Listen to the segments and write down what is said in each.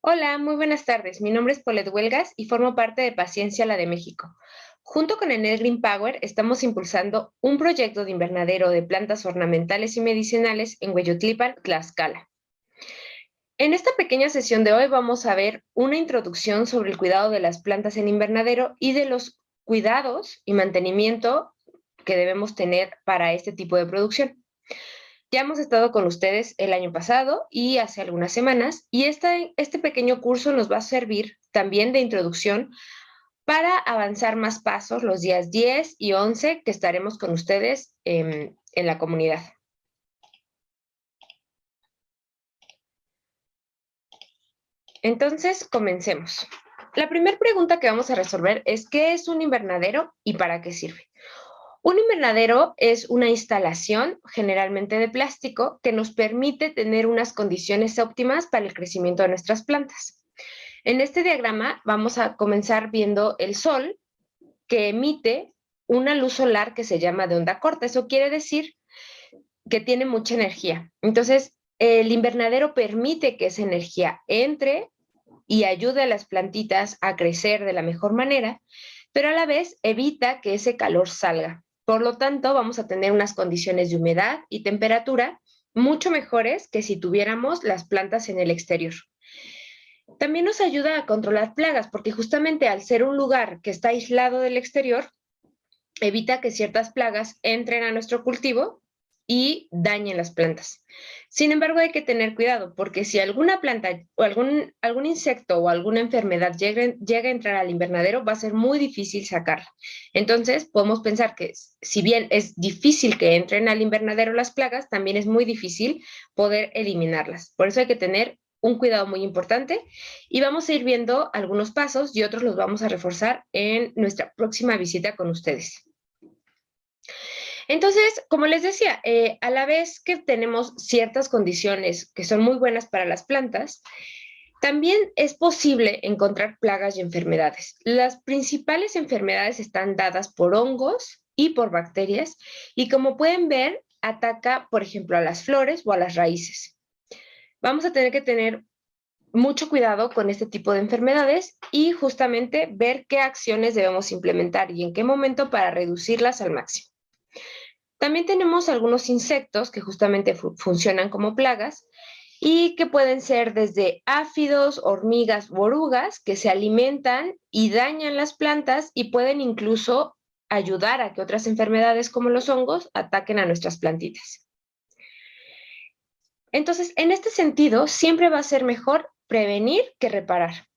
Hola, muy buenas tardes. Mi nombre es Paulette Huelgas y formo parte de Paciencia, la de México. Junto con Enel Green Power estamos impulsando un proyecto de invernadero de plantas ornamentales y medicinales en Hueyotlipan, Tlaxcala. En esta pequeña sesión de hoy vamos a ver una introducción sobre el cuidado de las plantas en invernadero y de los cuidados y mantenimiento que debemos tener para este tipo de producción. Ya hemos estado con ustedes el año pasado y hace algunas semanas, y este pequeño curso nos va a servir también de introducción para avanzar más pasos los días 10 y 11 que estaremos con ustedes en la comunidad. Entonces, comencemos. La primera pregunta que vamos a resolver es: ¿qué es un invernadero y para qué sirve? Un invernadero es una instalación, generalmente de plástico, que nos permite tener unas condiciones óptimas para el crecimiento de nuestras plantas. En este diagrama vamos a comenzar viendo el sol, que emite una luz solar que se llama de onda corta. Eso quiere decir que tiene mucha energía. Entonces, el invernadero permite que esa energía entre y ayude a las plantitas a crecer de la mejor manera, pero a la vez evita que ese calor salga. Por lo tanto, vamos a tener unas condiciones de humedad y temperatura mucho mejores que si tuviéramos las plantas en el exterior. También nos ayuda a controlar plagas, porque justamente al ser un lugar que está aislado del exterior, evita que ciertas plagas entren a nuestro cultivo y dañen las plantas. Sin embargo, hay que tener cuidado, porque si alguna planta o algún insecto o alguna enfermedad llega a entrar al invernadero, va a ser muy difícil sacarla. Entonces, podemos pensar que si bien es difícil que entren al invernadero las plagas, también es muy difícil poder eliminarlas. Por eso hay que tener un cuidado muy importante, y vamos a ir viendo algunos pasos y otros los vamos a reforzar en nuestra próxima visita con ustedes. Entonces, como les decía, a la vez que tenemos ciertas condiciones que son muy buenas para las plantas, también es posible encontrar plagas y enfermedades. Las principales enfermedades están dadas por hongos y por bacterias, y como pueden ver, ataca, por ejemplo, a las flores o a las raíces. Vamos a tener que tener mucho cuidado con este tipo de enfermedades y justamente ver qué acciones debemos implementar y en qué momento para reducirlas al máximo. También tenemos algunos insectos que justamente funcionan como plagas y que pueden ser desde áfidos, hormigas u orugas, que se alimentan y dañan las plantas y pueden incluso ayudar a que otras enfermedades como los hongos ataquen a nuestras plantitas. Entonces, en este sentido, siempre va a ser mejor prevenir que reparar.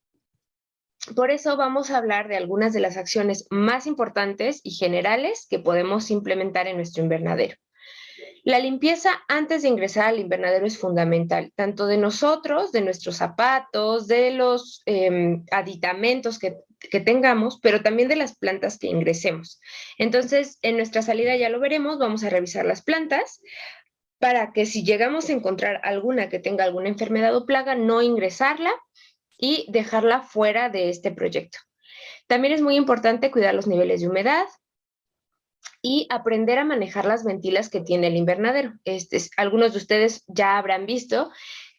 Por eso vamos a hablar de algunas de las acciones más importantes y generales que podemos implementar en nuestro invernadero. La limpieza antes de ingresar al invernadero es fundamental, tanto de nosotros, de nuestros zapatos, de los aditamentos que tengamos, pero también de las plantas que ingresemos. Entonces, en nuestra salida ya lo veremos, vamos a revisar las plantas para que si llegamos a encontrar alguna que tenga alguna enfermedad o plaga, no ingresarla y dejarla fuera de este proyecto. También es muy importante cuidar los niveles de humedad y aprender a manejar las ventilas que tiene el invernadero. Algunos de ustedes ya habrán visto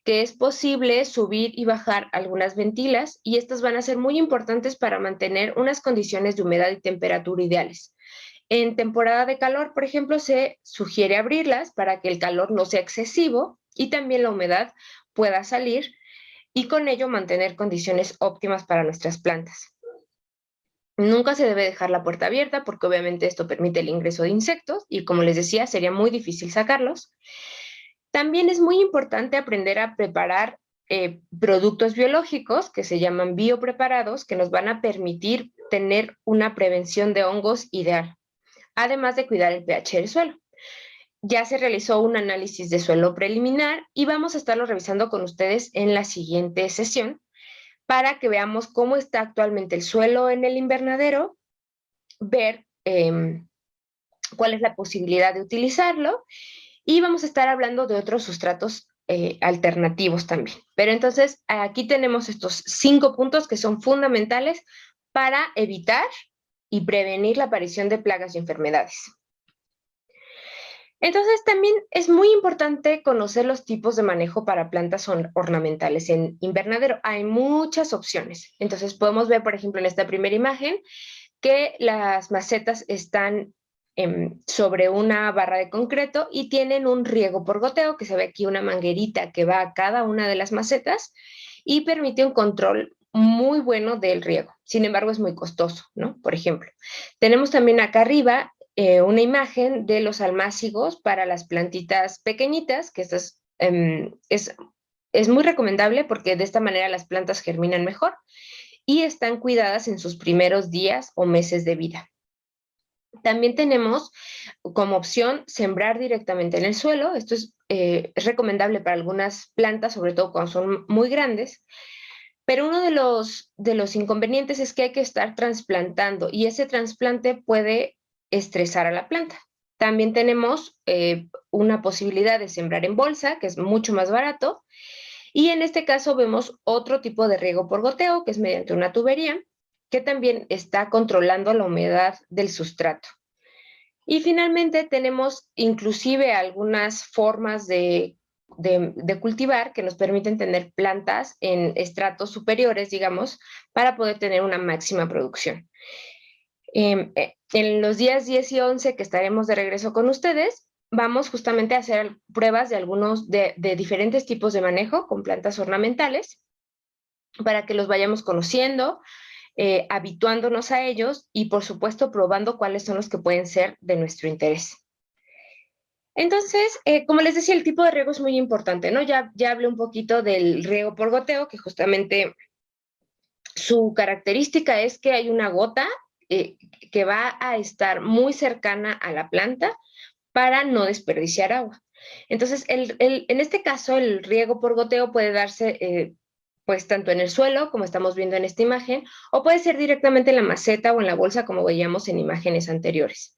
que es posible subir y bajar algunas ventilas, y estas van a ser muy importantes para mantener unas condiciones de humedad y temperatura ideales. En temporada de calor, por ejemplo, se sugiere abrirlas para que el calor no sea excesivo y también la humedad pueda salir, y con ello mantener condiciones óptimas para nuestras plantas. Nunca se debe dejar la puerta abierta, porque obviamente esto permite el ingreso de insectos y, como les decía, sería muy difícil sacarlos. También es muy importante aprender a preparar productos biológicos que se llaman biopreparados, que nos van a permitir tener una prevención de hongos ideal, además de cuidar el pH del suelo. Ya se realizó un análisis de suelo preliminar y vamos a estarlo revisando con ustedes en la siguiente sesión, para que veamos cómo está actualmente el suelo en el invernadero, ver cuál es la posibilidad de utilizarlo, y vamos a estar hablando de otros sustratos alternativos también. Pero entonces aquí tenemos estos 5 puntos que son fundamentales para evitar y prevenir la aparición de plagas y enfermedades. Entonces, también es muy importante conocer los tipos de manejo para plantas ornamentales en invernadero. Hay muchas opciones. Entonces, podemos ver, por ejemplo, en esta primera imagen, que las macetas están sobre una barra de concreto y tienen un riego por goteo, que se ve aquí una manguerita que va a cada una de las macetas y permite un control muy bueno del riego. Sin embargo, es muy costoso, ¿no? Por ejemplo, tenemos también acá arriba una imagen de los almácigos para las plantitas pequeñitas, que es muy recomendable porque de esta manera las plantas germinan mejor y están cuidadas en sus primeros días o meses de vida. También tenemos como opción sembrar directamente en el suelo. Esto es recomendable para algunas plantas, sobre todo cuando son muy grandes, pero uno de los inconvenientes es que hay que estar trasplantando y ese trasplante puede estresar a la planta. También tenemos una posibilidad de sembrar en bolsa, que es mucho más barato, y en este caso vemos otro tipo de riego por goteo, que es mediante una tubería, que también está controlando la humedad del sustrato. Y finalmente tenemos inclusive algunas formas de cultivar que nos permiten tener plantas en estratos superiores, digamos, para poder tener una máxima producción. En los días 10 y 11 que estaremos de regreso con ustedes, vamos justamente a hacer pruebas de algunos de diferentes tipos de manejo con plantas ornamentales para que los vayamos conociendo, habituándonos a ellos y, por supuesto, probando cuáles son los que pueden ser de nuestro interés. Entonces, como les decía, el tipo de riego es muy importante, ¿no? Ya hablé un poquito del riego por goteo, que justamente su característica es que hay una gota que va a estar muy cercana a la planta para no desperdiciar agua. Entonces, en este caso, el riego por goteo puede darse pues tanto en el suelo, como estamos viendo en esta imagen, o puede ser directamente en la maceta o en la bolsa, como veíamos en imágenes anteriores.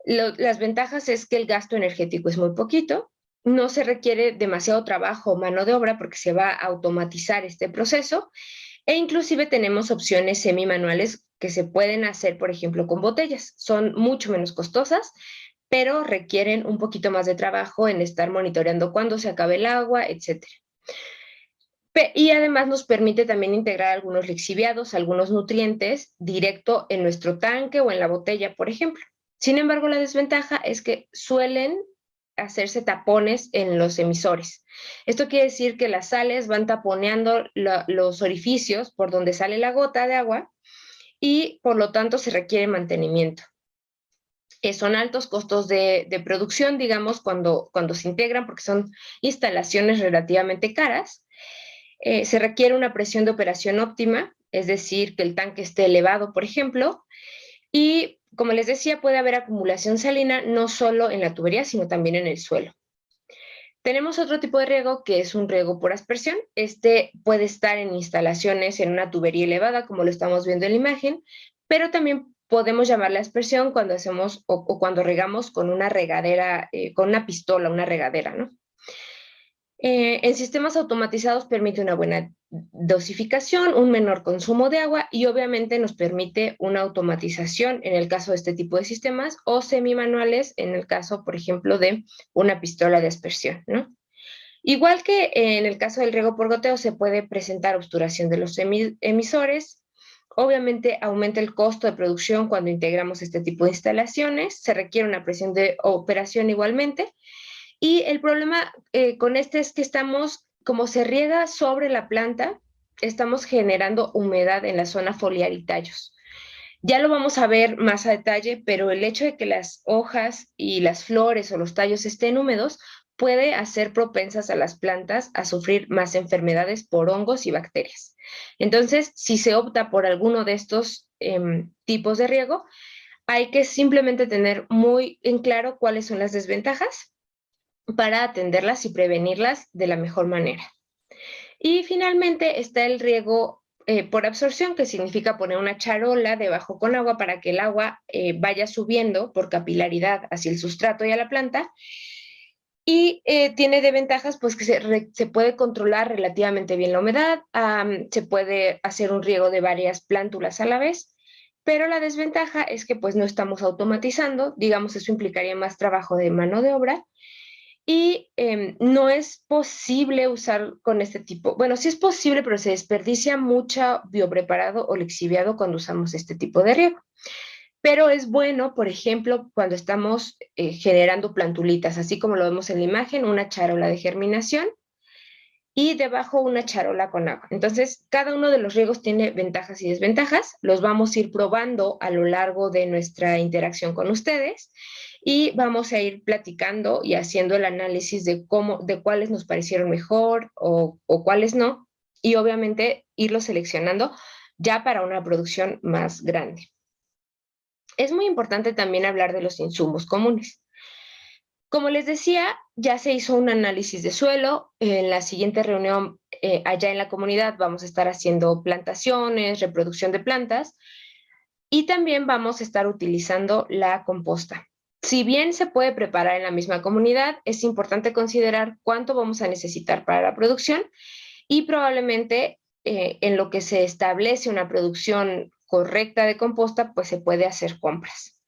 Las ventajas es que el gasto energético es muy poquito, no se requiere demasiado trabajo o mano de obra porque se va a automatizar este proceso e inclusive tenemos opciones semimanuales que se pueden hacer, por ejemplo, con botellas. Son mucho menos costosas, pero requieren un poquito más de trabajo en estar monitoreando cuándo se acabe el agua, etcétera. Y además nos permite también integrar algunos lixiviados, algunos nutrientes directo en nuestro tanque o en la botella, por ejemplo. Sin embargo, la desventaja es que suelen hacerse tapones en los emisores. Esto quiere decir que las sales van taponeando los orificios por donde sale la gota de agua y por lo tanto se requiere mantenimiento. Son altos costos de producción, digamos, cuando se integran porque son instalaciones relativamente caras. Se requiere una presión de operación óptima, es decir, que el tanque esté elevado, por ejemplo, y como les decía, puede haber acumulación salina no solo en la tubería, sino también en el suelo. Tenemos otro tipo de riego que es un riego por aspersión. Este puede estar en instalaciones en una tubería elevada, como lo estamos viendo en la imagen, pero también podemos llamarla aspersión cuando hacemos o cuando regamos con una regadera, con una pistola, una regadera, ¿no? En sistemas automatizados permite una buena dosificación, un menor consumo de agua y obviamente nos permite una automatización en el caso de este tipo de sistemas o semimanuales en el caso, por ejemplo, de una pistola de aspersión, ¿no? Igual que en el caso del riego por goteo se puede presentar obturación de los emisores. Obviamente aumenta el costo de producción cuando integramos este tipo de instalaciones. Se requiere una presión de operación igualmente. Y el problema con este es que estamos, como se riega sobre la planta, estamos generando humedad en la zona foliar y tallos. Ya lo vamos a ver más a detalle, pero el hecho de que las hojas y las flores o los tallos estén húmedos puede hacer propensas a las plantas a sufrir más enfermedades por hongos y bacterias. Entonces, si se opta por alguno de estos tipos de riego, hay que simplemente tener muy en claro cuáles son las desventajas para atenderlas y prevenirlas de la mejor manera. Y finalmente está el riego por absorción, que significa poner una charola debajo con agua para que el agua vaya subiendo por capilaridad hacia el sustrato y a la planta. Y tiene de ventajas pues que se puede controlar relativamente bien la humedad, se puede hacer un riego de varias plántulas a la vez Pero la desventaja es que pues no estamos automatizando, digamos, eso implicaría más trabajo de mano de obra y no es posible usar con este tipo, bueno, sí es posible, pero se desperdicia mucho biopreparado o lixiviado cuando usamos este tipo de riego. Pero es bueno, por ejemplo, cuando estamos generando plantulitas, así como lo vemos en la imagen, una charola de germinación y debajo una charola con agua. Entonces, cada uno de los riegos tiene ventajas y desventajas. Los vamos a ir probando a lo largo de nuestra interacción con ustedes y vamos a ir platicando y haciendo el análisis de de cuáles nos parecieron mejor o cuáles no, y obviamente irlos seleccionando ya para una producción más grande. Es muy importante también hablar de los insumos comunes. Como les decía, ya se hizo un análisis de suelo. En la siguiente reunión, allá en la comunidad, vamos a estar haciendo plantaciones, reproducción de plantas y también vamos a estar utilizando la composta. Si bien se puede preparar en la misma comunidad, es importante considerar cuánto vamos a necesitar para la producción y probablemente en lo que se establece una producción correcta de composta, pues se puede hacer compras.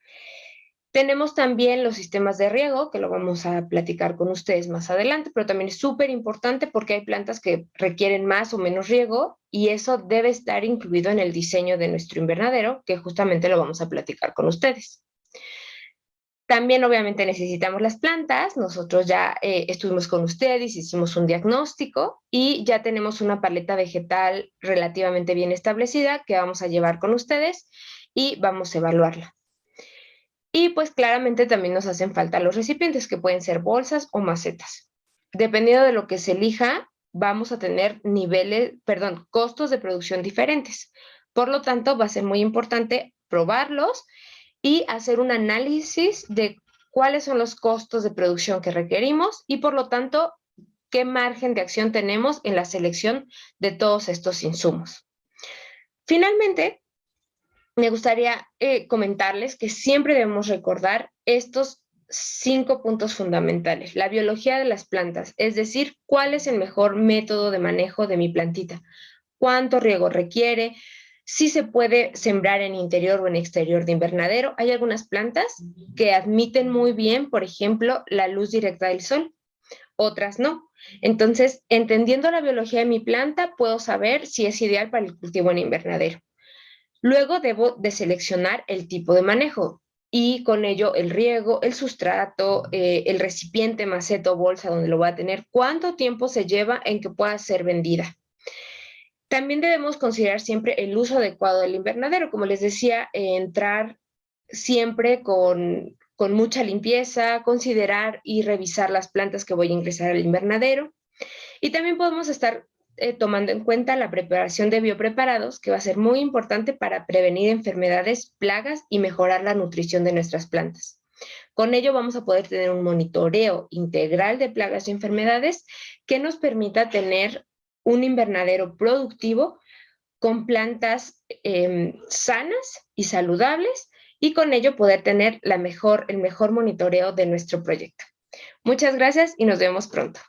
Tenemos también los sistemas de riego, que lo vamos a platicar con ustedes más adelante, pero también es súper importante porque hay plantas que requieren más o menos riego y eso debe estar incluido en el diseño de nuestro invernadero, que justamente lo vamos a platicar con ustedes. También obviamente necesitamos las plantas. Nosotros ya estuvimos con ustedes, hicimos un diagnóstico y ya tenemos una paleta vegetal relativamente bien establecida que vamos a llevar con ustedes y vamos a evaluarla. Y pues claramente también nos hacen falta los recipientes, que pueden ser bolsas o macetas. Dependiendo de lo que se elija, vamos a tener costos de producción diferentes. Por lo tanto, va a ser muy importante probarlos y hacer un análisis de cuáles son los costos de producción que requerimos y por lo tanto, qué margen de acción tenemos en la selección de todos estos insumos. Finalmente, me gustaría comentarles que siempre debemos recordar estos 5 puntos fundamentales. La biología de las plantas, es decir, cuál es el mejor método de manejo de mi plantita, cuánto riego requiere, si se puede sembrar en interior o en exterior de invernadero. Hay algunas plantas que admiten muy bien, por ejemplo, la luz directa del sol, otras no. Entonces, entendiendo la biología de mi planta, puedo saber si es ideal para el cultivo en invernadero. Luego debo de seleccionar el tipo de manejo y con ello el riego, el sustrato, el recipiente, maceta o bolsa donde lo voy a tener, cuánto tiempo se lleva en que pueda ser vendida. También debemos considerar siempre el uso adecuado del invernadero. Como les decía, entrar siempre con mucha limpieza, considerar y revisar las plantas que voy a ingresar al invernadero. Y también podemos estar tomando en cuenta la preparación de biopreparados, que va a ser muy importante para prevenir enfermedades, plagas y mejorar la nutrición de nuestras plantas. Con ello vamos a poder tener un monitoreo integral de plagas y enfermedades que nos permita tener un invernadero productivo con plantas sanas y saludables y con ello poder tener el mejor monitoreo de nuestro proyecto. Muchas gracias y nos vemos pronto.